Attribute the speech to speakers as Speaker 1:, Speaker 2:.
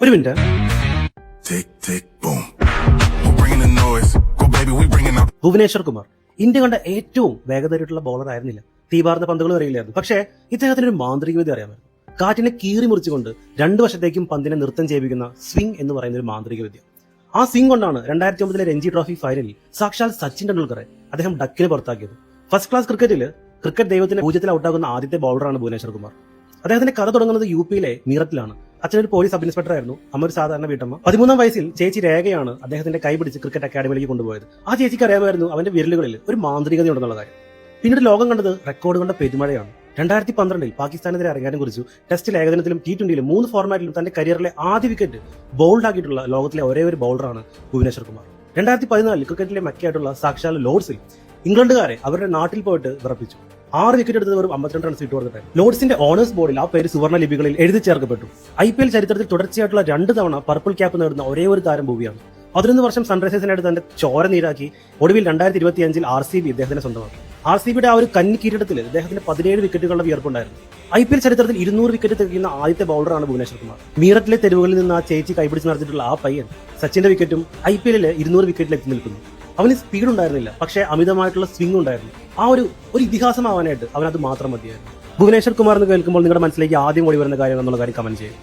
Speaker 1: ഒരു minute. Bhubaneswar Kumar India കണ്ട ഏറ്റവും വേഗതയായിട്ടുള്ള ബോളർ ആയിരുന്നില്ല. തീപാർന്ന പന്തുകൾ അറിയില്ലായിരുന്നു. പക്ഷേ ഇദ്ദേഹത്തിന് ഒരു മാന്ത്രിക വിദ്യ അറിയാമായിരുന്നു. കാറ്റിനെ കീറി മുറിച്ചുകൊണ്ട് രണ്ടു വശത്തേക്കും പന്തിനെ നൃത്തം ചെയ്യിപ്പിക്കുന്ന സ്വിംഗ് എന്ന് പറയുന്ന ഒരു മാന്ത്രിക വിദ്യ. ആ സ്വിംഗ് കൊണ്ടാണ് 2009 രഞ്ജി ട്രോഫി ഫൈനലിൽ സാക്ഷാൽ സച്ചിൻ ടെണ്ടുൽക്കറെ അദ്ദേഹം ഡക്കിന് പുറത്താക്കിയത്. ഫസ്റ്റ് ക്ലാസ് ക്രിക്കറ്റ് ദൈവത്തിന് 0 ഔട്ടാകുന്ന ആദ്യത്തെ ബോളറാണ് ഭുവനേശ്വർ കുമാർ. അദ്ദേഹത്തിന്റെ കഥ തുടങ്ങുന്നത് യുപിയിലെ മീററ്റിലാണ്. അച്ഛനൊരു പോലീസ് സബ് ഇൻസ്പെക്ടർ ആയിരുന്നു, അമ്മ ഒരു സാധാരണ വീട്ടമ്മ. 13-ാം വയസ്സിൽ ചേച്ചി രേഖയാണ് അദ്ദേഹത്തിന്റെ കൈ പിടിച്ച് ക്രിക്കറ്റ് അക്കാദമിയിലേക്ക് കൊണ്ടുപോയത്. ആ ചേച്ചിക്ക് അറിയാമായിരുന്നു അവന്റെ വിരലുകളിൽ ഒരു മാന്ത്രികതയുണ്ടെന്നുള്ള കാര്യം. പിന്നീട് ലോകം കണ്ടത് റെക്കോർഡുകളുടെ പെരുമഴയാണ്. 2012 പാകിസ്ഥാനെതിരെ അരങ്ങേറ്റം കുറിച്ചു. ടെസ്റ്റിൽ, ഏകദിനത്തിലും T20യിലും 3 ഫോർമാറ്റിലും തന്റെ കരിയറിലെ ആദ്യ വിക്കറ്റ് ബൗൾഡ് ആക്കിയിട്ടുള്ള ലോകത്തിലെ ഒരേ ഒരു ബൗളറാണ് ഭുവനേശ്വർ കുമാർ. 2014 ക്രിക്കറ്റിലെ മെക്കയായിട്ടുള്ള സാക്ഷാൽ ലോർഡ്സിൽ ഇംഗ്ലണ്ടുകാരെ അവരുടെ നാട്ടിൽ പോയിട്ട് വിറപ്പിച്ചു. 6 വിക്കറ്റ് എടുത്തത് വെറും 52 റൺസ് ഇട്ട് കൊടുത്തിട്ട് ലോർഡ്സിന്റെ ഓണേഴ്സ് ബോർഡിൽ ആ പേര് സുവർണ്ണ ലിപികളിൽ എഴുതി ചേർക്കപ്പെട്ടു. IPL ചരിത്രത്തിൽ തുടർച്ചയായിട്ടുള്ള 2 തവണ പർപ്പിൾ ക്യാപ്പ് നേടുന്ന ഒരേ ഒരു താരം ഭൂവിയാണ്. 11 വർഷം സൺറൈസേഴ്സിനായിട്ട് തന്റെ ചോര നീരാക്കി ഒടുവിൽ 2025 RCB ഇദ്ദേഹത്തിന്റെ സ്വന്തമാക്കി. RCBയുടെ ആ ഒരു കന്നി കിരീടത്തിൽ ഇദ്ദേഹത്തിന് 17 വിക്കറ്റുകളുടെ വിയർപ്പുണ്ടായിരുന്നു. IPL ചരിത്രത്തിൽ 200 വിക്കറ്റ് തികയുന്ന ആദ്യത്തെ ബൗളറാണ് ഭുവനേശ്വർ കുമാർ. മീററ്റിലെ തെരുവുകളിൽ നിന്ന് ആ ചേച്ചി കൈപിടിച്ച് നടത്തിയിട്ടുള്ള ആ പയ്യൻ സച്ചിന്റെ വിക്കറ്റും IPL 200 വിക്കറ്റിൽ എത്തി നിൽക്കുന്നു. അവന് സ്പീഡ് ഉണ്ടായിരുന്നില്ല, പക്ഷേ അമിതമായിട്ടുള്ള സ്വിംഗ് ഉണ്ടായിരുന്നു. ആ ഒരു ഇതിഹാസമാവാനായിട്ട് അവനത് മാത്രം മതിയായിരുന്നു. ഭുവനേശ്വർ കുമാർ എന്ന് കേൾക്കുമ്പോൾ നിങ്ങളുടെ മനസ്സിലേക്ക് ആദ്യം ഓടി വരുന്ന കാര്യം എന്നുള്ള കാര്യം കമന്റ് ചെയ്യും.